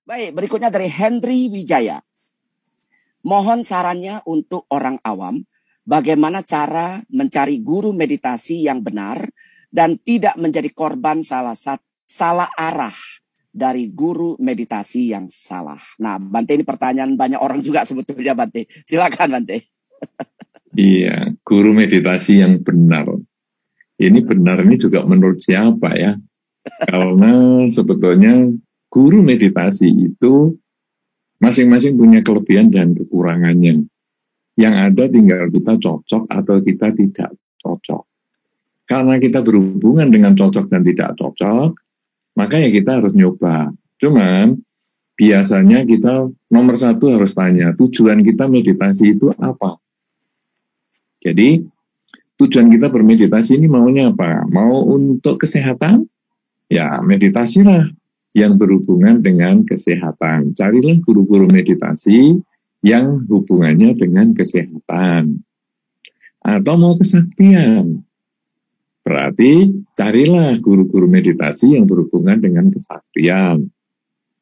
Baik, berikutnya dari Henry Wijaya. Mohon sarannya untuk orang awam, bagaimana cara mencari guru meditasi yang benar dan tidak menjadi korban salah arah dari guru meditasi yang salah. Nah, Bante, ini pertanyaan banyak orang juga sebetulnya, Bante. Silakan, Bante. Iya, guru meditasi yang benar. Ini benar ini juga menurut siapa ya? Karena sebetulnya guru meditasi itu masing-masing punya kelebihan dan kekurangannya. Yang ada tinggal kita cocok atau kita tidak cocok. Karena kita berhubungan dengan cocok dan tidak cocok, maka ya kita harus nyoba. Cuman biasanya kita nomor satu harus tanya, tujuan kita meditasi itu apa? Jadi tujuan kita bermeditasi ini maunya apa? Mau untuk kesehatan? Ya meditasilah yang berhubungan dengan kesehatan. Carilah guru-guru meditasi yang hubungannya dengan kesehatan. Atau mau kesaktian. Berarti carilah guru-guru meditasi yang berhubungan dengan kesaktian.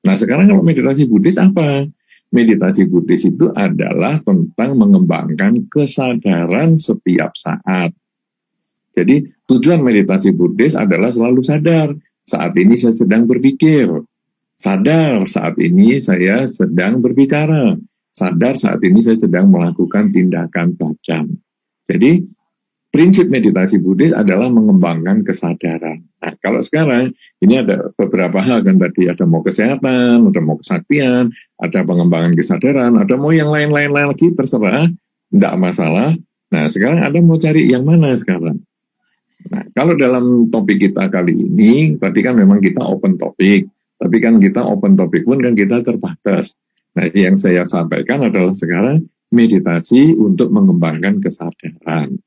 Nah sekarang kalau meditasi Buddhis apa? Meditasi Buddhis itu adalah tentang mengembangkan kesadaran setiap saat. Jadi tujuan meditasi Buddhis adalah selalu sadar. Saat ini saya sedang berpikir. Sadar saat ini saya sedang berbicara. Sadar saat ini saya sedang melakukan tindakan bacaan. Jadi prinsip meditasi Buddhis adalah mengembangkan kesadaran. Nah, kalau sekarang ini ada beberapa hal kan tadi, ada mau kesehatan, ada mau kesaktian, ada pengembangan kesadaran, ada mau yang lain-lain lagi, terserah, tidak masalah. Nah, sekarang Anda mau cari yang mana sekarang? Nah, kalau dalam topik kita kali ini, tadi kan memang kita open topik, tapi kan kita open topik pun kan kita terbatas. Nah, yang saya sampaikan adalah sekarang meditasi untuk mengembangkan kesadaran.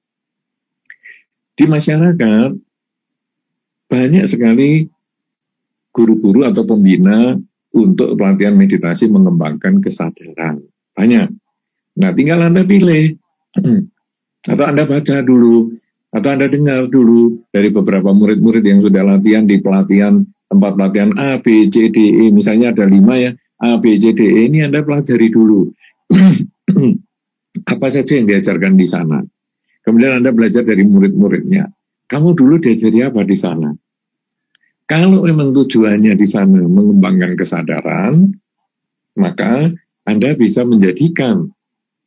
Di masyarakat, banyak sekali guru-guru atau pembina untuk pelatihan meditasi mengembangkan kesadaran. Banyak. Nah, tinggal Anda pilih. Atau Anda baca dulu. Atau Anda dengar dulu dari beberapa murid-murid yang sudah latihan di pelatihan, tempat pelatihan A, B, C, D, E. Misalnya ada 5 ya, A, B, C, D, E. Ini Anda pelajari dulu. Apa saja yang diajarkan di sana. Kemudian Anda belajar dari murid-muridnya. Kamu dulu diajari apa di sana? Kalau memang tujuannya di sana mengembangkan kesadaran, maka Anda bisa menjadikan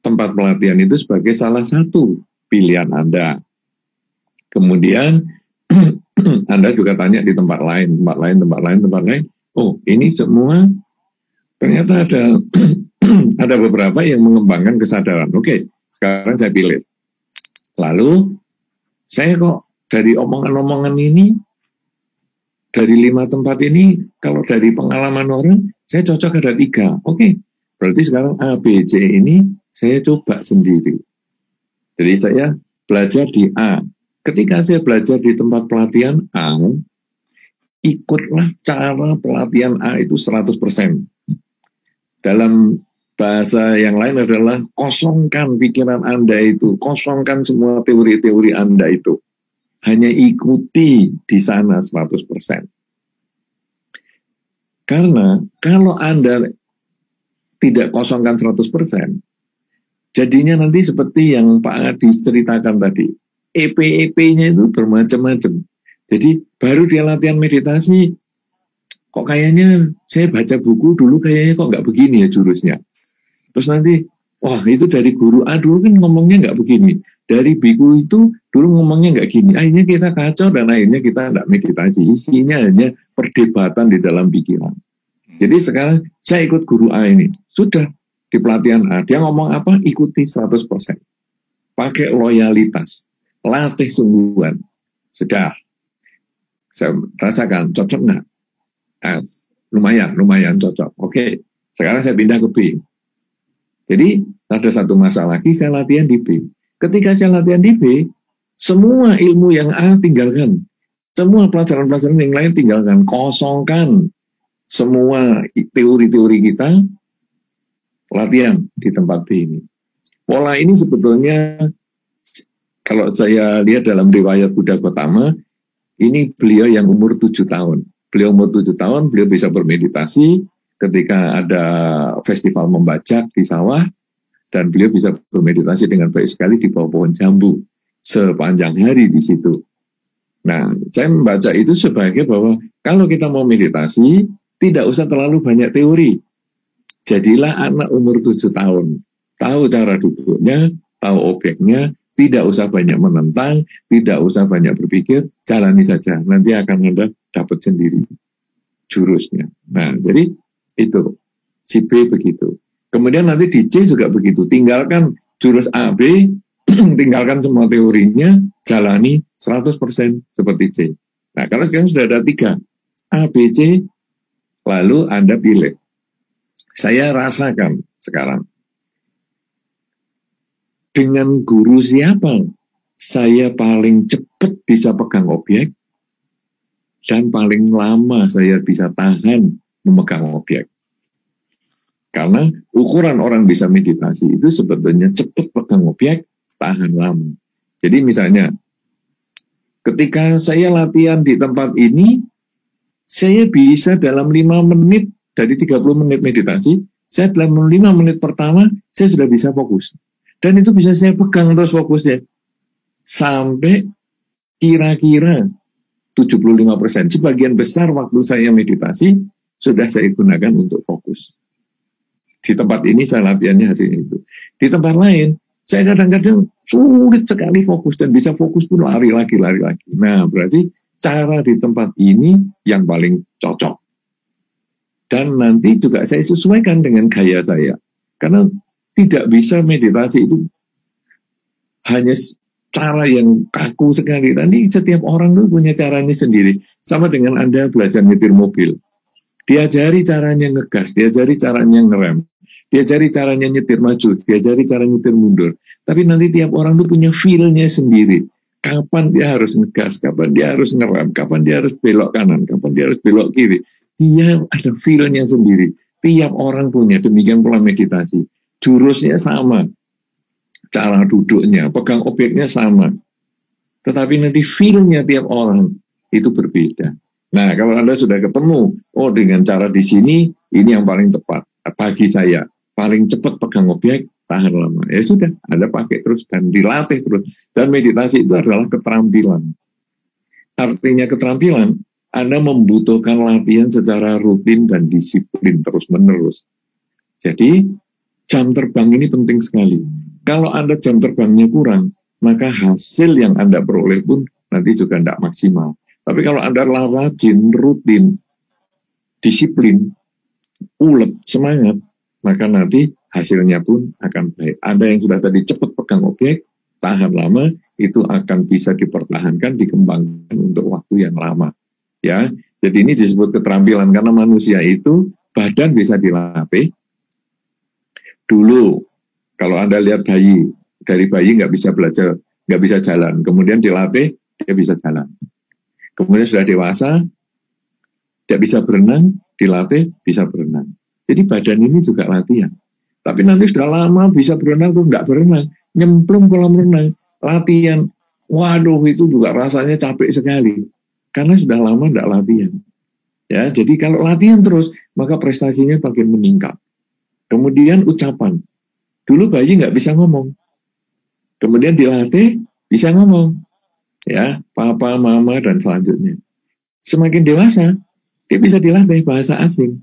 tempat pelatihan itu sebagai salah satu pilihan Anda. Kemudian Anda juga tanya di tempat lain. Oh, ini semua ternyata ada beberapa yang mengembangkan kesadaran. Oke, sekarang saya pilih. Lalu saya kok dari omongan-omongan ini, dari 5 tempat ini, kalau dari pengalaman orang, saya cocok ada 3. Oke, berarti sekarang A, B, C ini saya coba sendiri. Jadi saya belajar di A. Ketika saya belajar di tempat pelatihan A, ikutlah cara pelatihan A itu 100%. Dalam bahasa yang lain adalah kosongkan pikiran Anda itu, kosongkan semua teori-teori Anda itu. Hanya ikuti di sana 100%. Karena kalau Anda tidak kosongkan 100%, jadinya nanti seperti yang Pak Adi ceritakan tadi. EP-EP-nya itu bermacam-macam. Jadi baru dia latihan meditasi, kok kayaknya saya baca buku dulu kayaknya kok nggak begini ya jurusnya. Terus nanti, wah itu dari guru A dulu kan ngomongnya nggak begini. Dari biku itu dulu ngomongnya nggak gini. Akhirnya kita kacau dan akhirnya kita nggak meditasi. Isinya hanya perdebatan di dalam pikiran. Jadi sekarang saya ikut guru A ini. Sudah di pelatihan A. Dia ngomong apa? Ikuti 100%. Pakai loyalitas. Latih sungguhan. Sudah. Saya rasakan cocok nggak? Lumayan cocok. Oke. Sekarang saya pindah ke B. Jadi ada satu masa lagi saya latihan di B. Ketika saya latihan di B, semua ilmu yang A tinggalkan. Semua pelajaran-pelajaran yang lain tinggalkan. Kosongkan semua teori-teori kita, latihan di tempat B ini. Pola ini sebetulnya, kalau saya lihat dalam riwayat Buddha Gautama, ini beliau yang umur 7 tahun. Beliau umur 7 tahun, beliau bisa bermeditasi, ketika ada festival membajak di sawah, dan beliau bisa bermeditasi dengan baik sekali di bawah pohon jambu sepanjang hari di situ. Nah, saya membaca itu sebagai bahwa kalau kita mau meditasi, tidak usah terlalu banyak teori. Jadilah anak umur 7 tahun. Tahu cara duduknya, tahu objeknya, tidak usah banyak menentang, tidak usah banyak berpikir, jalani saja. Nanti akan Anda dapat sendiri jurusnya. Nah, jadi itu. Si B begitu. Kemudian nanti di C juga begitu. Tinggalkan jurus A, B, tinggalkan semua teorinya, jalani 100% seperti C. Nah, karena sekarang sudah ada 3. A, B, C, lalu Anda pilih. Saya rasakan sekarang. Dengan guru siapa saya paling cepat bisa pegang objek, dan paling lama saya bisa tahan memegang objek. Karena ukuran orang bisa meditasi itu sebetulnya cepat pegang objek, tahan lama. Jadi misalnya, ketika saya latihan di tempat ini, saya bisa dalam 5 menit, dari 30 menit meditasi, saya dalam 5 menit pertama, saya sudah bisa fokus. Dan itu bisa saya pegang terus fokusnya. Sampai kira-kira 75%. Sebagian besar waktu saya meditasi, sudah saya gunakan untuk fokus. Di tempat ini saya latihannya hasilnya itu. Di tempat lain, saya kadang-kadang sulit sekali fokus dan bisa fokus pun lari lagi. Nah, berarti cara di tempat ini yang paling cocok. Dan nanti juga saya sesuaikan dengan gaya saya. Karena tidak bisa meditasi itu hanya cara yang kaku sekali. Nanti setiap orang itu punya caranya sendiri. Sama dengan Anda belajar nyetir mobil. Diajari caranya ngegas, diajari caranya ngerem, diajari caranya nyetir maju, diajari cara nyetir mundur. Tapi nanti tiap orang itu punya feel-nya sendiri. Kapan dia harus ngegas, kapan dia harus ngerem, kapan dia harus belok kanan, kapan dia harus belok kiri. Dia ada feel-nya sendiri. Tiap orang punya, demikian pula meditasi. Jurusnya sama, cara duduknya, pegang objeknya sama. Tetapi nanti feel-nya tiap orang itu berbeda. Nah, kalau Anda sudah ketemu, oh dengan cara di sini, ini yang paling tepat. Bagi saya, paling cepat pegang objek, tahan lama. Ya sudah, Anda pakai terus dan dilatih terus. Dan meditasi itu adalah keterampilan. Artinya keterampilan, Anda membutuhkan latihan secara rutin dan disiplin terus-menerus. Jadi, jam terbang ini penting sekali. Kalau Anda jam terbangnya kurang, maka hasil yang Anda peroleh pun nanti juga tidak maksimal. Tapi kalau Anda rajin, rutin, disiplin, ulet, semangat, maka nanti hasilnya pun akan baik. Anda yang sudah tadi cepat pegang objek, tahan lama, itu akan bisa dipertahankan, dikembangkan untuk waktu yang lama. Ya, jadi ini disebut keterampilan karena manusia itu badan bisa dilatih. Dulu, kalau Anda lihat bayi, dari bayi nggak bisa belajar, nggak bisa jalan, kemudian dilatih, dia bisa jalan. Kemudian sudah dewasa, tidak bisa berenang, dilatih, bisa berenang. Jadi badan ini juga latihan. Tapi nanti sudah lama bisa berenang, tuh nggak berenang, nyemplung kolam renang, latihan. Waduh, itu juga rasanya capek sekali. Karena sudah lama tidak latihan. Ya, jadi kalau latihan terus, maka prestasinya makin meningkat. Kemudian ucapan. Dulu bayi nggak bisa ngomong. Kemudian dilatih, bisa ngomong. Ya, papa, mama, dan selanjutnya. Semakin dewasa, dia bisa dilatih bahasa asing.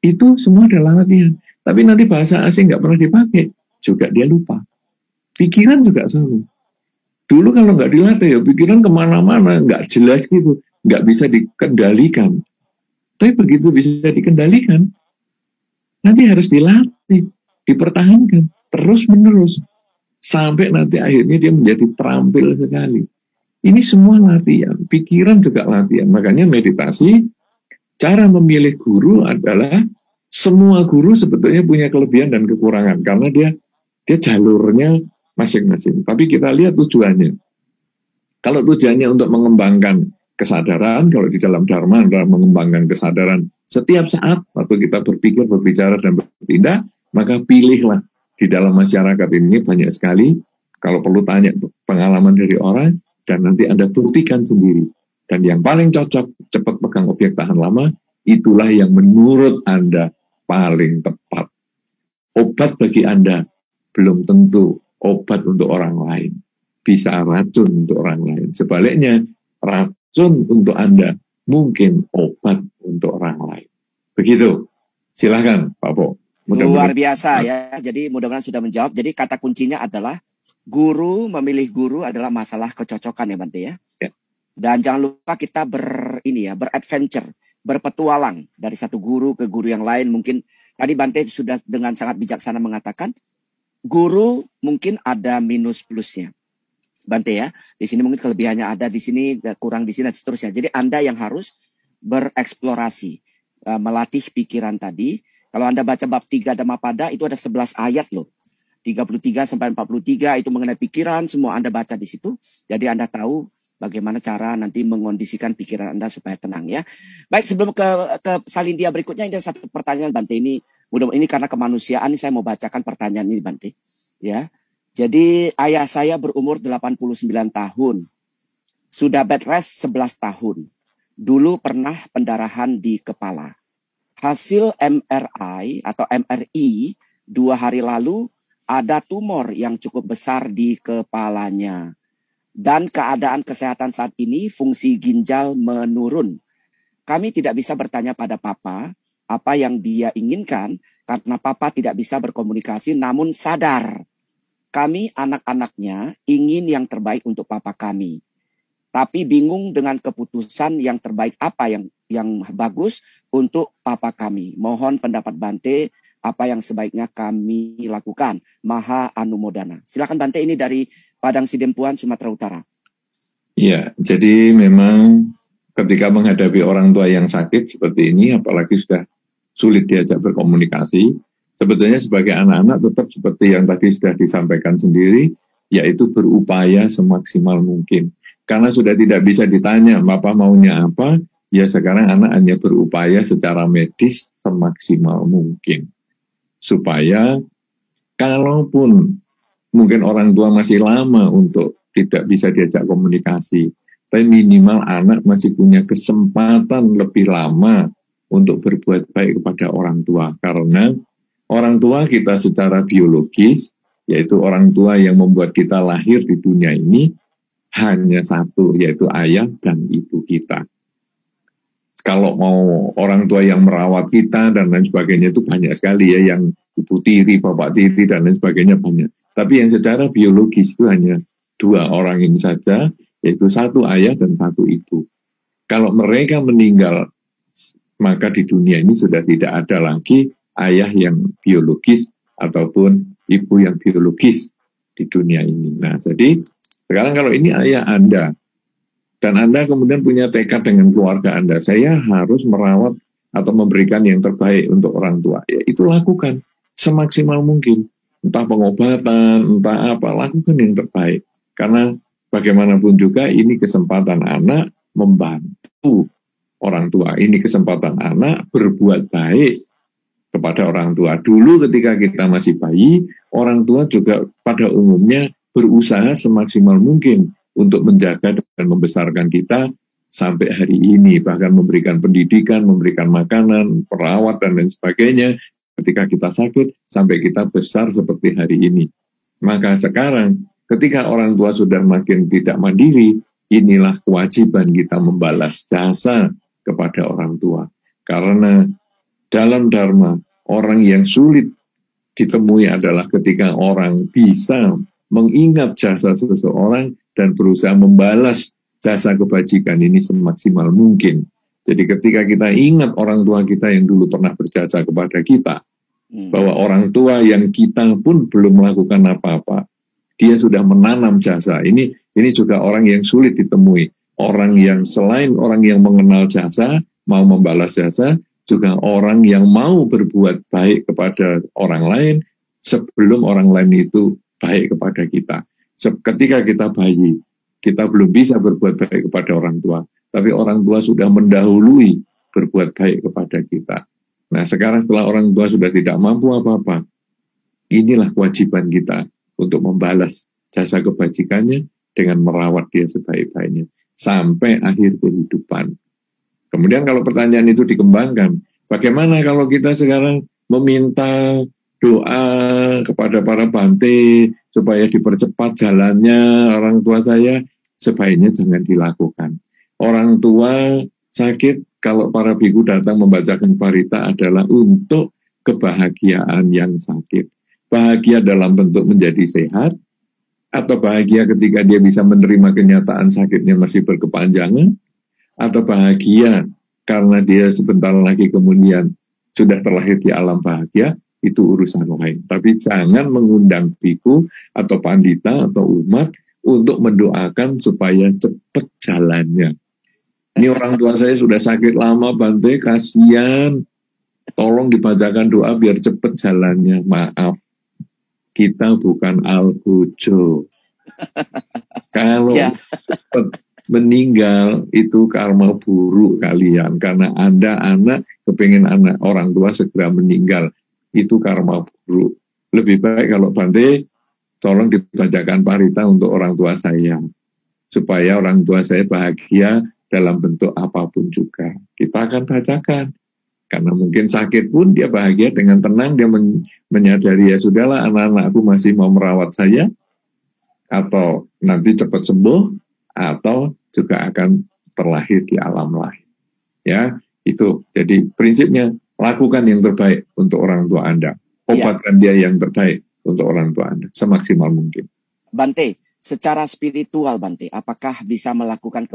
Itu semua adalah latihan. Tapi nanti bahasa asing nggak pernah dipakai, juga dia lupa. Pikiran juga sama. Dulu kalau nggak dilatih, ya pikiran kemana-mana, nggak jelas gitu, nggak bisa dikendalikan. Tapi begitu bisa dikendalikan, nanti harus dilatih, dipertahankan, terus-menerus. Sampai nanti akhirnya dia menjadi terampil sekali. Ini semua latihan, pikiran juga latihan. Makanya meditasi, cara memilih guru adalah semua guru sebetulnya punya kelebihan dan kekurangan. Karena dia jalurnya masing-masing. Tapi kita lihat tujuannya. Kalau tujuannya untuk mengembangkan kesadaran, kalau di dalam Dharma adalah mengembangkan kesadaran setiap saat, waktu kita berpikir, berbicara, dan bertindak, maka pilihlah. Di dalam masyarakat ini banyak sekali, kalau perlu tanya pengalaman dari orang, dan nanti Anda buktikan sendiri. Dan yang paling cocok, cepat pegang objek tahan lama, itulah yang menurut Anda paling tepat. Obat bagi Anda belum tentu obat untuk orang lain. Bisa racun untuk orang lain. Sebaliknya, racun untuk Anda mungkin obat untuk orang lain. Begitu. Silahkan, Pak Po. Luar biasa ya. Jadi mudah-mudahan sudah menjawab. Jadi kata kuncinya adalah memilih guru adalah masalah kecocokan ya Bante ya. Ya. Dan jangan lupa kita beradventure, berpetualang dari satu guru ke guru yang lain. Mungkin tadi Bante sudah dengan sangat bijaksana mengatakan guru mungkin ada minus plusnya. Bante ya, di sini mungkin kelebihannya ada, di sini kurang di sini dan seterusnya. Jadi Anda yang harus bereksplorasi, melatih pikiran tadi. Kalau Anda baca bab 3 Dhammapada itu ada 11 ayat loh. 33 sampai 43 itu mengenai pikiran, semua Anda baca di situ. Jadi Anda tahu bagaimana cara nanti mengondisikan pikiran Anda supaya tenang ya. Baik, sebelum ke Salindia berikutnya, ini ada satu pertanyaan Bante. Ini karena kemanusiaan, ini saya mau bacakan pertanyaan ini Bante. Ya. Jadi ayah saya berumur 89 tahun. Sudah bed rest 11 tahun. Dulu pernah pendarahan di kepala. Hasil MRI atau MRI 2 hari lalu ada tumor yang cukup besar di kepalanya. Dan keadaan kesehatan saat ini fungsi ginjal menurun. Kami tidak bisa bertanya pada Papa apa yang dia inginkan karena Papa tidak bisa berkomunikasi, namun sadar kami anak-anaknya ingin yang terbaik untuk Papa kami. Tapi bingung dengan keputusan yang terbaik apa yang bagus untuk Papa kami. Mohon pendapat Bante apa yang sebaiknya kami lakukan. Maha Anumodana. Silakan Bante, ini dari Padang Sidempuan, Sumatera Utara. Ya, jadi memang ketika menghadapi orang tua yang sakit seperti ini, apalagi sudah sulit diajak berkomunikasi, sebetulnya sebagai anak-anak tetap seperti yang tadi sudah disampaikan sendiri, yaitu berupaya semaksimal mungkin. Karena sudah tidak bisa ditanya, Bapak maunya apa, ya sekarang anak hanya berupaya secara medis semaksimal mungkin. Supaya kalaupun mungkin orang tua masih lama untuk tidak bisa diajak komunikasi, tapi minimal anak masih punya kesempatan lebih lama untuk berbuat baik kepada orang tua. Karena orang tua kita secara biologis, yaitu orang tua yang membuat kita lahir di dunia ini, hanya satu, yaitu ayah dan ibu kita. Kalau mau orang tua yang merawat kita dan lain sebagainya itu banyak sekali ya, yang ibu tiri, bapak tiri dan lain sebagainya banyak. Tapi yang secara biologis itu hanya 2 orang ini saja, yaitu satu ayah dan satu ibu. Kalau mereka meninggal, maka di dunia ini sudah tidak ada lagi ayah yang biologis ataupun ibu yang biologis di dunia ini. Nah, jadi sekarang kalau ini ayah Anda, dan Anda kemudian punya tekad dengan keluarga Anda, saya harus merawat atau memberikan yang terbaik untuk orang tua. Ya, itu lakukan semaksimal mungkin. Entah pengobatan, entah apa, lakukan yang terbaik. Karena bagaimanapun juga ini kesempatan anak membantu orang tua. Ini kesempatan anak berbuat baik kepada orang tua. Dulu ketika kita masih bayi, orang tua juga pada umumnya berusaha semaksimal mungkin untuk menjaga dan membesarkan kita sampai hari ini, bahkan memberikan pendidikan, memberikan makanan, perawat, dan lain sebagainya ketika kita sakit, sampai kita besar seperti hari ini. Maka sekarang, ketika orang tua sudah makin tidak mandiri, inilah kewajiban kita membalas jasa kepada orang tua. Karena dalam Dharma, orang yang sulit ditemui adalah ketika orang bisa mengingat jasa seseorang dan berusaha membalas jasa kebajikan ini semaksimal mungkin. Jadi ketika kita ingat orang tua kita yang dulu pernah berjasa kepada kita, bahwa orang tua yang kita pun belum melakukan apa-apa, dia sudah menanam jasa. Ini juga orang yang sulit ditemui. Orang yang selain orang yang mengenal jasa, mau membalas jasa, juga orang yang mau berbuat baik kepada orang lain sebelum orang lain itu baik kepada kita. Ketika kita bayi, kita belum bisa berbuat baik kepada orang tua, tapi orang tua sudah mendahului berbuat baik kepada kita. Nah, sekarang setelah orang tua sudah tidak mampu apa-apa, inilah kewajiban kita untuk membalas jasa kebajikannya dengan merawat dia sebaik-baiknya sampai akhir kehidupan. Kemudian kalau pertanyaan itu dikembangkan, bagaimana kalau kita sekarang meminta doa kepada para Bante supaya dipercepat jalannya orang tua saya? Sebaiknya jangan dilakukan. Orang tua sakit, kalau para biku datang membacakan parita adalah untuk kebahagiaan yang sakit. Bahagia dalam bentuk menjadi sehat, atau bahagia ketika dia bisa menerima kenyataan sakitnya masih berkepanjangan, atau bahagia karena dia sebentar lagi kemudian sudah terlahir di alam bahagia, itu urusan lain. Tapi jangan mengundang biku atau pandita atau umat untuk mendoakan supaya cepat jalannya. Ini orang tua saya sudah sakit lama, Bante, kasihan. Tolong dibacakan doa biar cepat jalannya. Maaf, kita bukan Al-Bujo. Kalau cepat meninggal itu karma buruk kalian, karena Anda anak kepengen anak orang tua segera meninggal, itu karma buruk. Lebih baik kalau Bante tolong dibacakan parita untuk orang tua saya, supaya orang tua saya bahagia dalam bentuk apapun juga. Kita akan bacakan, karena mungkin sakit pun dia bahagia dengan tenang, dia menyadari ya sudahlah anak-anakku masih mau merawat saya, atau nanti cepat sembuh, atau juga akan terlahir di alam lain. Ya, itu. Jadi prinsipnya lakukan yang terbaik untuk orang tua Anda. Obatkan dia yang terbaik untuk orang tua Anda semaksimal mungkin. Bante, secara spiritual Bante, apakah bisa melakukan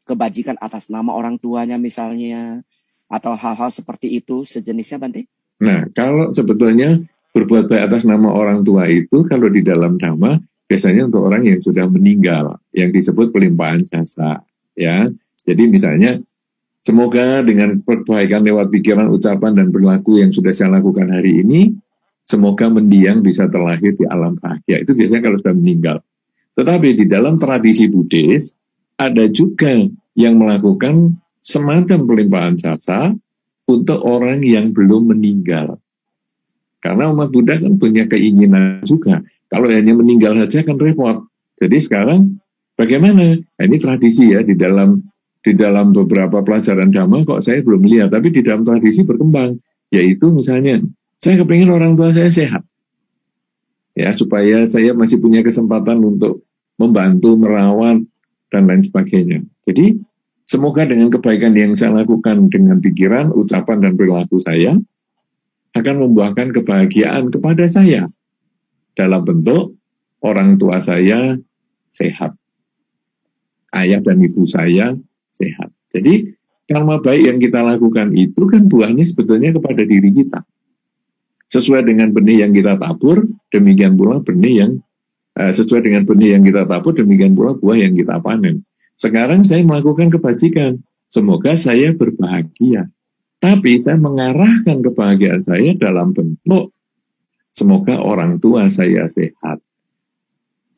kebajikan atas nama orang tuanya misalnya, atau hal-hal seperti itu sejenisnya Bante? Nah, kalau sebetulnya berbuat baik atas nama orang tua itu, kalau di dalam Dhamma biasanya untuk orang yang sudah meninggal, yang disebut pelimpahan jasa, ya. Jadi misalnya, semoga dengan perbaikan lewat pikiran, ucapan, dan perilaku yang sudah saya lakukan hari ini, semoga mendiang bisa terlahir di alam bahagia. Itu biasanya kalau sudah meninggal. Tetapi di dalam tradisi Buddhis, ada juga yang melakukan semacam pelimpahan jasa untuk orang yang belum meninggal. Karena umat Buddha kan punya keinginan juga. Kalau hanya meninggal saja kan repot. Jadi sekarang bagaimana? Nah, ini tradisi ya, di dalam beberapa pelajaran Dhamma kok saya belum lihat, tapi di dalam tradisi berkembang. Yaitu misalnya, saya kepingin orang tua saya sehat. Ya, supaya saya masih punya kesempatan untuk membantu, merawat, dan lain sebagainya. Jadi, semoga dengan kebaikan yang saya lakukan dengan pikiran, ucapan, dan perilaku saya, akan membuahkan kebahagiaan kepada saya. Dalam bentuk orang tua saya sehat. Ayah dan ibu saya sehat. Jadi, karma baik yang kita lakukan itu kan buahnya sebetulnya kepada diri kita. Sesuai dengan benih yang kita tabur, demikian pula benih yang sesuai dengan benih yang kita tabur, demikian pula buah yang kita panen. Sekarang saya melakukan kebajikan, semoga saya berbahagia. Tapi saya mengarahkan kebahagiaan saya dalam bentuk semoga orang tua saya sehat,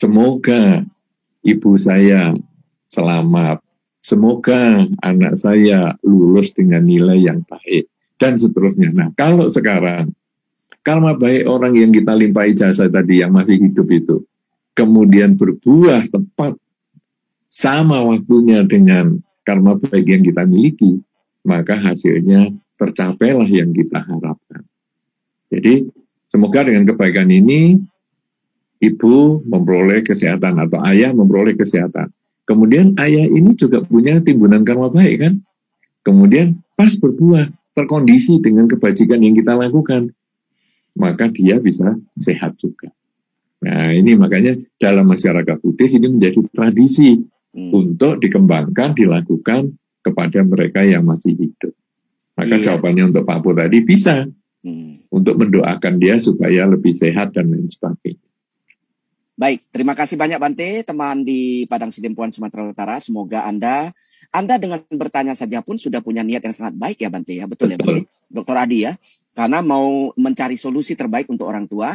semoga ibu saya selamat, semoga anak saya lulus dengan nilai yang baik, dan seterusnya. Nah, kalau sekarang karma baik orang yang kita limpahi jasa tadi yang masih hidup itu, kemudian berbuah tepat sama waktunya dengan karma baik yang kita miliki, maka hasilnya tercapailah yang kita harapkan. Jadi, semoga dengan kebaikan ini, ibu memperoleh kesehatan atau ayah memperoleh kesehatan. Kemudian ayah ini juga punya timbunan karma baik kan? Kemudian pas berbuah, terkondisi dengan kebajikan yang kita lakukan, maka dia bisa sehat juga. Nah, ini makanya dalam masyarakat Buddhis ini menjadi tradisi untuk dikembangkan, dilakukan kepada mereka yang masih hidup. Maka jawabannya untuk Pak Pur tadi bisa untuk mendoakan dia supaya lebih sehat dan lain sebagainya. Baik, terima kasih banyak Bante, teman di Padang Sidempuan Sumatera Utara. Semoga Anda dengan bertanya saja pun sudah punya niat yang sangat baik ya Bante ya, betul ya Bante, Dr. Adi ya. Karena mau mencari solusi terbaik untuk orang tua,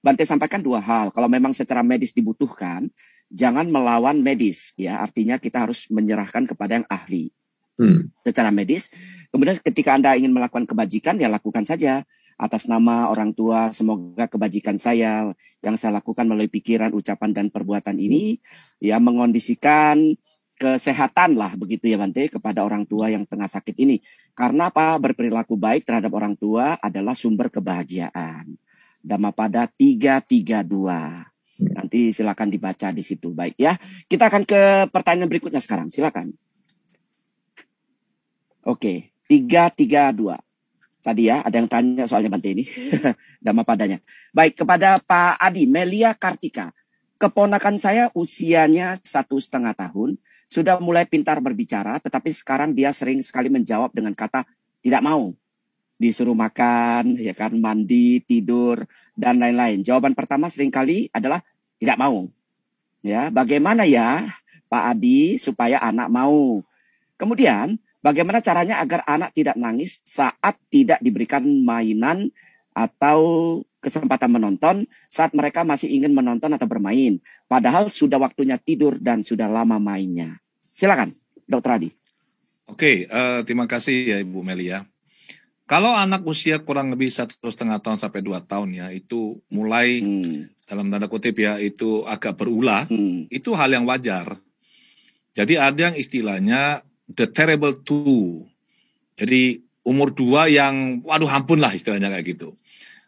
Bante sampaikan dua hal. Kalau memang secara medis dibutuhkan, jangan melawan medis ya. Artinya kita harus menyerahkan kepada yang ahli. Secara medis. Kemudian ketika Anda ingin melakukan kebajikan, ya lakukan saja atas nama orang tua. Semoga kebajikan saya yang saya lakukan melalui pikiran, ucapan, dan perbuatan ini ya mengondisikan kesehatan lah begitu ya Bante kepada orang tua yang tengah sakit ini. Karena apa? Berperilaku baik terhadap orang tua adalah sumber kebahagiaan. Dhammapada 332. Nanti silakan dibaca di situ. Baik ya. Kita akan ke pertanyaan berikutnya sekarang. Silakan. Oke, 332. Tadi ya, ada yang tanya soalnya Bante ini. Dhammapadanya. Baik, kepada Pak Adi, Melia Kartika. Keponakan saya usianya 1,5 tahun. Sudah mulai pintar berbicara, tetapi sekarang dia sering sekali menjawab dengan kata tidak mau. Disuruh makan, ya kan, mandi, tidur, dan lain-lain. Jawaban pertama seringkali adalah tidak mau. Ya, bagaimana ya Pak Adi supaya anak mau? Kemudian, bagaimana caranya agar anak tidak nangis saat tidak diberikan mainan atau kesempatan menonton saat mereka masih ingin menonton atau bermain. Padahal sudah waktunya tidur dan sudah lama mainnya. Silakan, Dr. Adi. Oke, terima kasih ya Ibu Melia. Kalau anak usia kurang lebih 1,5 tahun sampai 2 tahun ya, itu mulai dalam tanda kutip ya, itu agak berulah, itu hal yang wajar. Jadi ada yang istilahnya the terrible two. Jadi umur 2 yang, waduh ampun lah istilahnya kayak gitu.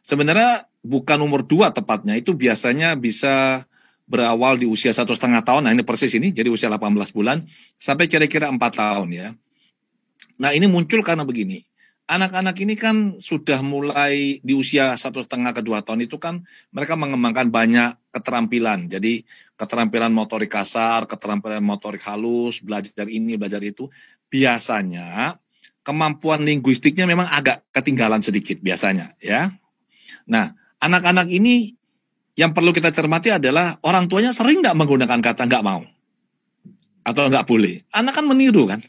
Sebenarnya bukan umur 2 tepatnya, itu biasanya bisa berawal di usia 1,5 tahun, nah ini persis ini, jadi usia 18 bulan, sampai kira-kira 4 tahun ya. Nah ini muncul karena begini, anak-anak ini kan sudah mulai di usia 1,5 ke 2 tahun itu kan mereka mengembangkan banyak keterampilan, jadi keterampilan motorik kasar, keterampilan motorik halus, belajar ini, belajar itu, biasanya kemampuan linguistiknya memang agak ketinggalan sedikit biasanya ya. Nah, anak-anak ini yang perlu kita cermati adalah orang tuanya sering nggak menggunakan kata nggak mau atau nggak boleh. Anak kan meniru kan.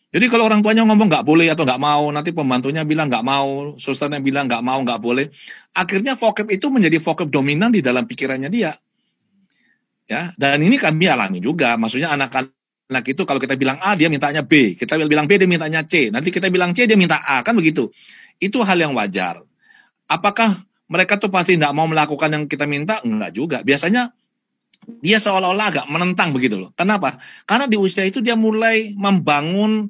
Jadi kalau orang tuanya ngomong nggak boleh atau nggak mau, nanti pembantunya bilang nggak mau, susternya bilang nggak mau, nggak boleh. Akhirnya vocab itu menjadi vocab dominan di dalam pikirannya dia. Ya, dan ini kami alami juga. Maksudnya anak-anak itu kalau kita bilang A, dia mintanya B. Kita bilang B, dia mintanya C. Nanti kita bilang C, dia minta A. Kan begitu. Itu hal yang wajar. Apakah mereka tuh pasti tidak mau melakukan yang kita minta? Enggak juga. Biasanya dia seolah-olah agak menentang begitu loh. Kenapa? Karena di usia itu dia mulai membangun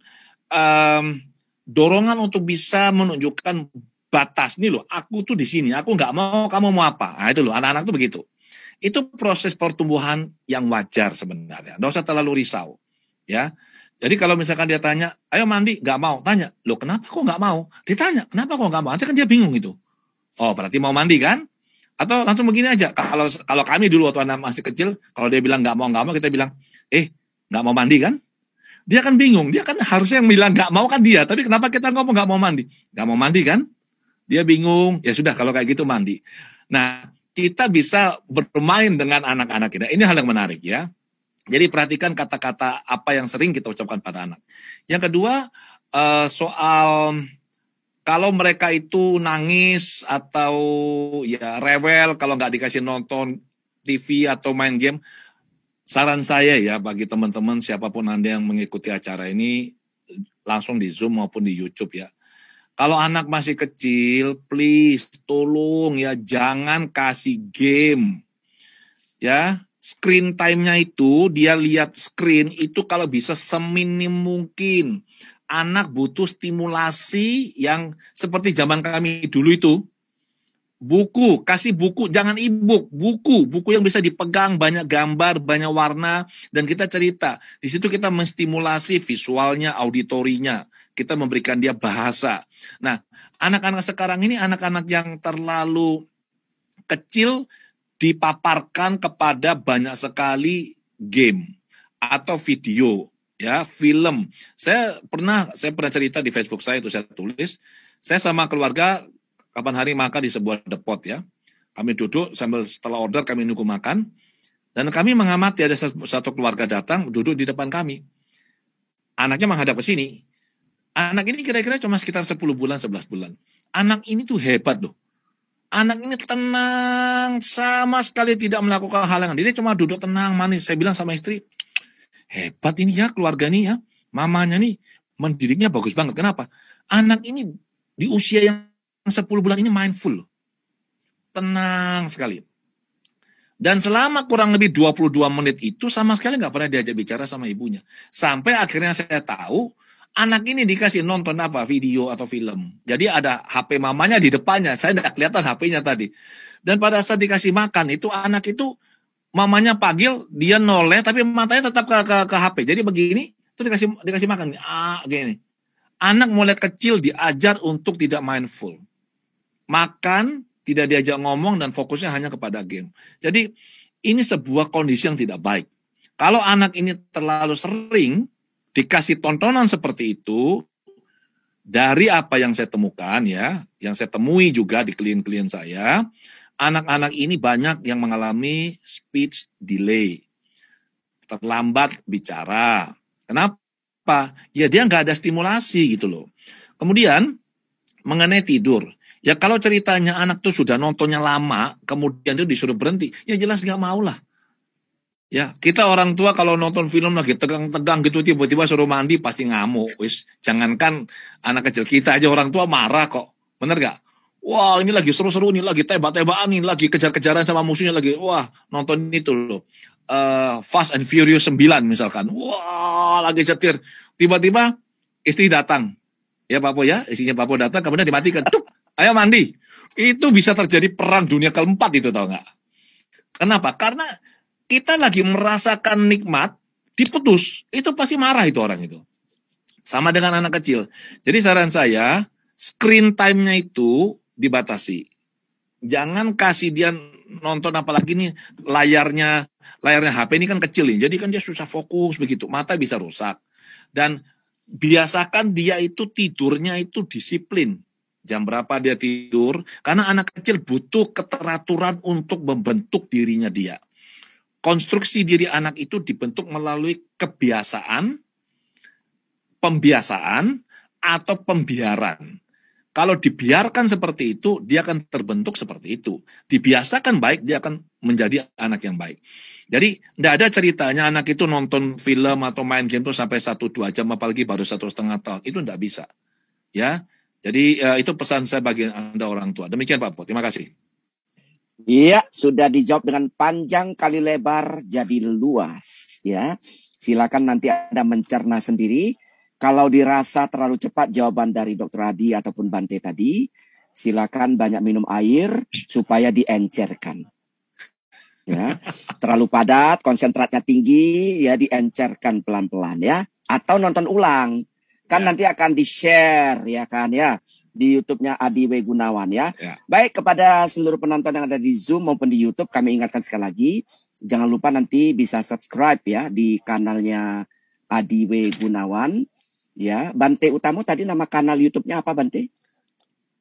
dorongan untuk bisa menunjukkan batas. Nih loh, aku tuh di sini. Aku nggak mau, kamu mau apa? Nah itu loh, anak-anak tuh begitu. Itu proses pertumbuhan yang wajar sebenarnya. Nggak usah terlalu risau. Ya. Jadi kalau misalkan dia tanya, ayo mandi, nggak mau. Tanya, loh kenapa kok nggak mau? Ditanya, kenapa kok nggak mau? Nanti kan dia bingung itu. Oh, berarti mau mandi kan? Atau langsung begini aja. Kalau kami dulu waktu anak masih kecil, kalau dia bilang nggak mau, kita bilang, nggak mau mandi kan? Dia kan bingung. Dia kan harusnya yang bilang nggak mau kan dia. Tapi kenapa kita ngomong nggak mau mandi? Nggak mau mandi kan? Dia bingung. Ya sudah, kalau kayak gitu mandi. Nah, kita bisa bermain dengan anak-anak kita. Ini hal yang menarik ya. Jadi perhatikan kata-kata apa yang sering kita ucapkan pada anak. Yang kedua, soal kalau mereka itu nangis atau ya rewel kalau nggak dikasih nonton TV atau main game, saran saya ya bagi teman-teman siapapun Anda yang mengikuti acara ini langsung di Zoom maupun di YouTube ya. Kalau anak masih kecil, please tolong ya jangan kasih game. Ya, screen time-nya itu dia lihat screen itu kalau bisa seminim mungkin. Anak butuh stimulasi yang seperti zaman kami dulu itu. Buku, kasih buku, jangan e-book, buku yang bisa dipegang, banyak gambar, banyak warna, dan kita cerita. Di situ kita menstimulasi visualnya, auditorinya, kita memberikan dia bahasa. Nah, anak-anak sekarang ini anak-anak yang terlalu kecil dipaparkan kepada banyak sekali game atau video. Ya, film. Saya pernah cerita di Facebook saya itu saya tulis, saya sama keluarga kapan hari makan di sebuah depot ya. Kami duduk sambil setelah order kami nunggu makan dan kami mengamati ada satu keluarga datang duduk di depan kami. Anaknya menghadap ke sini. Anak ini kira-kira cuma sekitar 10 bulan, 11 bulan. Anak ini tuh hebat loh. Anak ini tenang, sama sekali tidak melakukan halangan. Dia cuma duduk tenang, manis. Saya bilang sama istri, hebat ini ya keluarga ini ya. Mamanya nih mendidiknya bagus banget. Kenapa? Anak ini di usia yang 10 bulan ini mindful. Tenang sekali. Dan selama kurang lebih 22 menit itu sama sekali nggak pernah diajak bicara sama ibunya. Sampai akhirnya saya tahu anak ini dikasih nonton apa, video atau film. Jadi ada HP mamanya di depannya, saya nggak kelihatan HP-nya tadi. Dan pada saat dikasih makan itu anak itu mamanya panggil, dia noleh tapi matanya tetap ke HP. Jadi begini, itu dikasih makan. Gini. Anak mulai kecil diajar untuk tidak mindful. Makan, tidak diajak ngomong, dan fokusnya hanya kepada game. Jadi ini sebuah kondisi yang tidak baik. Kalau anak ini terlalu sering dikasih tontonan seperti itu, dari apa yang saya temukan ya, yang saya temui juga di klien-klien saya, anak-anak ini banyak yang mengalami speech delay, terlambat bicara. Kenapa? Ya dia nggak ada stimulasi gitu loh. Kemudian mengenai tidur, ya kalau ceritanya anak tuh sudah nontonnya lama, kemudian tuh disuruh berhenti, ya jelas nggak mau lah. Ya, kita orang tua kalau nonton film lagi tegang-tegang gitu tiba-tiba suruh mandi pasti ngamuk. Wis, jangankan anak kecil, kita aja orang tua marah kok. Bener gak? Wah, ini lagi seru-seru, ini lagi tembak-tembakan, ini lagi kejar-kejaran sama musuhnya lagi. Wah, nonton itu loh. Fast and Furious 9 misalkan. Wah, lagi setir. Tiba-tiba istri datang. Ya, Pak Po ya, istrinya Pak Po datang kemudian dimatikan. Tuh, ayo mandi. Itu bisa terjadi perang dunia keempat itu, tau nggak? Kenapa? Karena kita lagi merasakan nikmat, diputus, itu pasti marah itu orang itu. Sama dengan anak kecil. Jadi saran saya, screen time-nya itu dibatasi. Jangan kasih dia nonton, apalagi nih layarnya HP ini kan kecil nih, jadi kan dia susah fokus begitu, mata bisa rusak. Dan biasakan dia itu tidurnya itu disiplin. Jam berapa dia tidur, karena anak kecil butuh keteraturan untuk membentuk dirinya dia. Konstruksi diri anak itu dibentuk melalui kebiasaan, pembiasaan, atau pembiaran. Kalau dibiarkan seperti itu, dia akan terbentuk seperti itu. Dibiasakan baik, dia akan menjadi anak yang baik. Jadi, tidak ada ceritanya anak itu nonton film atau main game itu sampai 1-2 jam, apalagi baru 1,5 tahun. Itu tidak bisa. Ya, jadi itu pesan saya bagi Anda orang tua. Demikian Pak Po, terima kasih. Iya, sudah dijawab dengan panjang kali lebar jadi luas ya. Silakan nanti Anda mencerna sendiri. Kalau dirasa terlalu cepat jawaban dari Dr. Adi ataupun Bante tadi, silakan banyak minum air supaya diencerkan. Ya, terlalu padat, konsentratnya tinggi, ya diencerkan pelan-pelan ya. Atau nonton ulang. Kan nanti akan di-share ya kan ya. Di YouTube-nya Adi W. Gunawan ya. Baik, kepada seluruh penonton yang ada di Zoom maupun di YouTube, kami ingatkan sekali lagi, jangan lupa nanti bisa subscribe ya di kanalnya Adi W. Gunawan. Ya, Bante Utamo tadi nama kanal YouTube-nya apa Bante?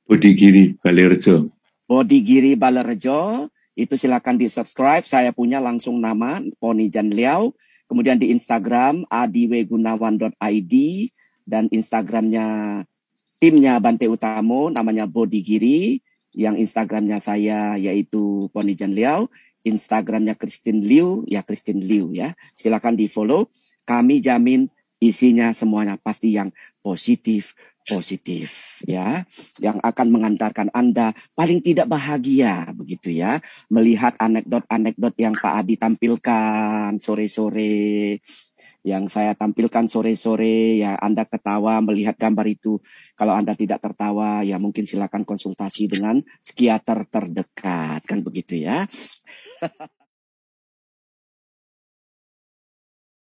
Bodigiri Balerejo. Bodigiri Balerejo, itu silakan di subscribe. Saya punya langsung nama Poni Jan Liao. Kemudian di Instagram adiwgunawan.id dan Instagramnya timnya Bante Utamo namanya Bodigiri, yang Instagramnya saya yaitu Poni Jan Liao, Instagramnya Christine Liu ya Christine Liu ya. Silakan di follow. Kami jamin isinya semuanya pasti yang positif ya, yang akan mengantarkan Anda paling tidak bahagia begitu ya, melihat anekdot-anekdot yang Pak Adi tampilkan sore-sore, yang saya tampilkan sore-sore ya. Anda ketawa melihat gambar itu. Kalau Anda tidak tertawa ya mungkin silakan konsultasi dengan psikiater terdekat kan begitu ya.